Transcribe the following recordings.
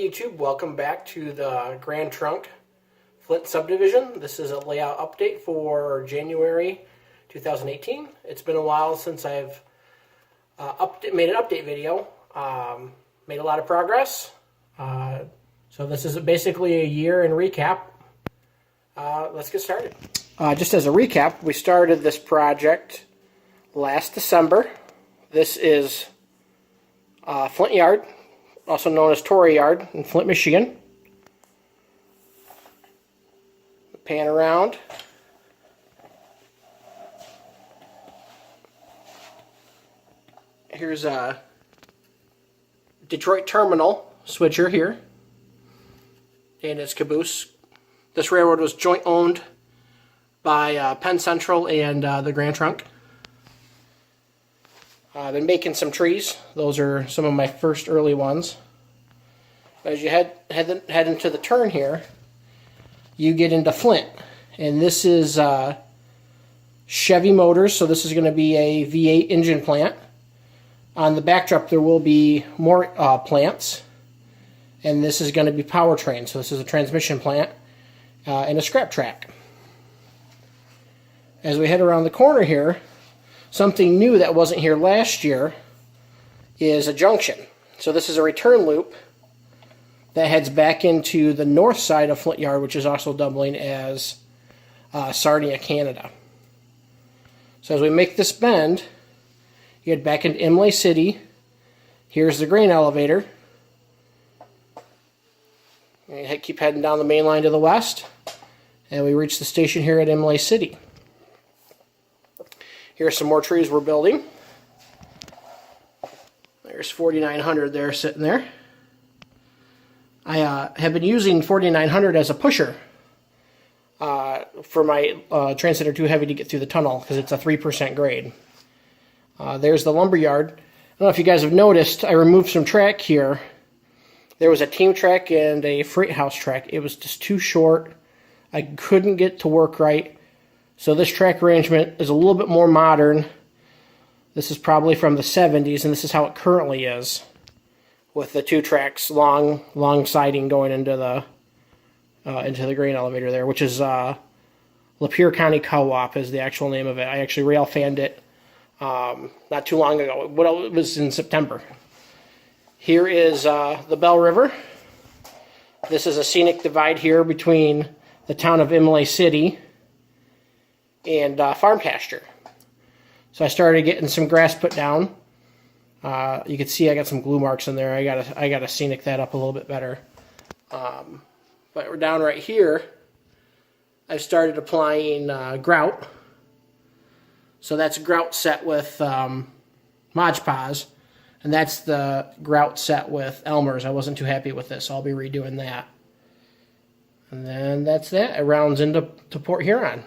Hey YouTube, welcome back to the Grand Trunk Flint Subdivision. This is a layout update for January 2018. It's been a while since I've made an update video. Made a lot of progress. So this is basically a year in recap. Let's get started. Just as a recap, we started this project last December. This is Flint Yard, also known as Torrey Yard in Flint, Michigan. Pan around. Here's a Detroit Terminal switcher here and its caboose. This railroad was joint owned by Penn Central and the Grand Trunk. I've been making some trees. Those are some of my first early ones. As you head into the turn here, you get into Flint. And this is Chevy Motors, so this is going to be a V8 engine plant. On the backdrop there will be more plants. And this is going to be powertrain, so this is a transmission plant and a scrap track. As we head around the corner here, something new that wasn't here last year is a junction. So this is a return loop that heads back into the north side of Flint Yard, which is also doubling as Sarnia, Canada. So as we make this bend, you get back into Imlay City. Here's the grain elevator. And you keep heading down the main line to the west, and we reach the station here at Imlay City. Here's some more trees we're building. There's 4900 there sitting there. I have been using 4900 as a pusher for my Transitor too heavy to get through the tunnel because it's a 3% grade. There's the lumber yard. I don't know if you guys have noticed, I removed some track here. There was a team track and a freight house track. It was just too short. I couldn't get to work right. So this track arrangement is a little bit more modern. This is probably from the 70s, and this is how it currently is, with the two tracks, long siding going into the grain elevator there, which is Lapeer County Co-op is the actual name of it. I actually rail fanned it not too long ago. It was in September. Here is the Bell River. This is a scenic divide here between the town of Imlay City and farm pasture. So I started getting some grass put down. You can see I got some glue marks in there. I gotta scenic that up a little bit better. But we're down right here. I've started applying grout. So that's grout set with Mod Podge, and that's the grout set with Elmer's. I wasn't too happy with this, so I'll be redoing that. And then that's that. It rounds into Port Huron.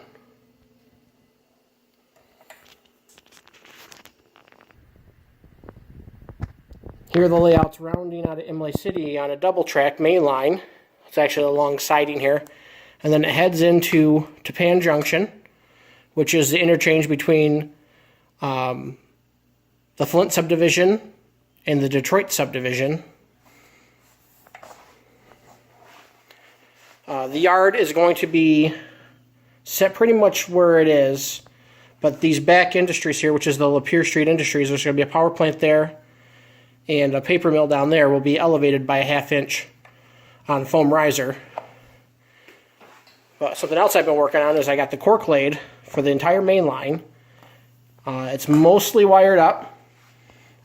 Here are the layouts rounding out of Imlay City on a double track main line. It's actually a long siding here. And then it heads into Pan Junction, which is the interchange between the Flint Subdivision and the Detroit Subdivision. The yard is going to be set pretty much where it is, but these back industries here, which is the Lapeer Street Industries, there's going to be a power plant there, and a paper mill down there will be elevated by a 1/2 inch on foam riser. But something else I've been working on is I got the cork laid for the entire main line. It's mostly wired up.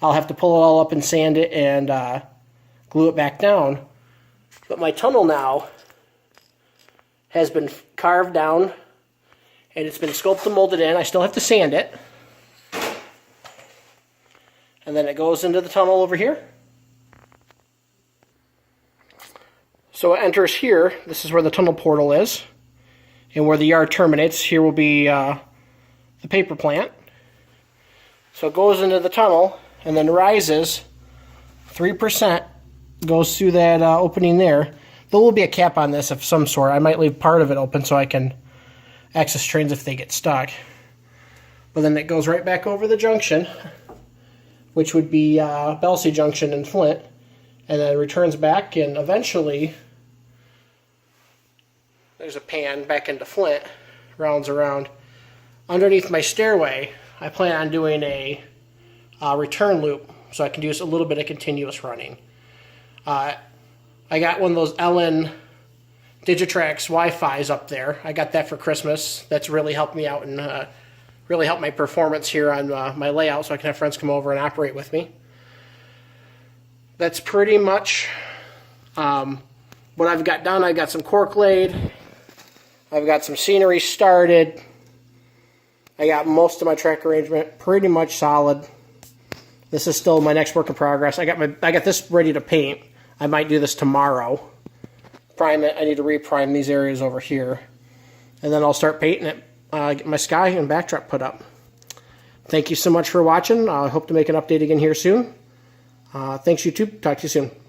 I'll have to pull it all up and sand it and glue it back down. But my tunnel now has been carved down and it's been sculpted and molded in. I still have to sand it. And then it goes into the tunnel over here. So it enters here. This is where the tunnel portal is. And where the yard terminates, here will be the paper plant. So it goes into the tunnel and then rises 3%, goes through that opening there. There will be a cap on this of some sort. I might leave part of it open so I can access trains if they get stuck. But then it goes right back over the junction, which would be Belsey Junction in Flint, and then returns back, and eventually there's a pan back into Flint, rounds around. Underneath my stairway, I plan on doing a return loop so I can do a little bit of continuous running. I got one of those LN Digitrax Wi-Fi's up there. I got that for Christmas. That's really helped me out and really helped my performance here on my layout, so I can have friends come over and operate with me. That's pretty much what I've got done. I got some cork laid. I've got some scenery started. I got most of my track arrangement pretty much solid. This is still my next work in progress. I got this ready to paint. I might do this tomorrow. Prime it. I need to reprime these areas over here. And then I'll start painting it. Get my sky and backdrop put up. Thank you so much for watching. I hope to make an update again here soon. Thanks, YouTube. Talk to you soon.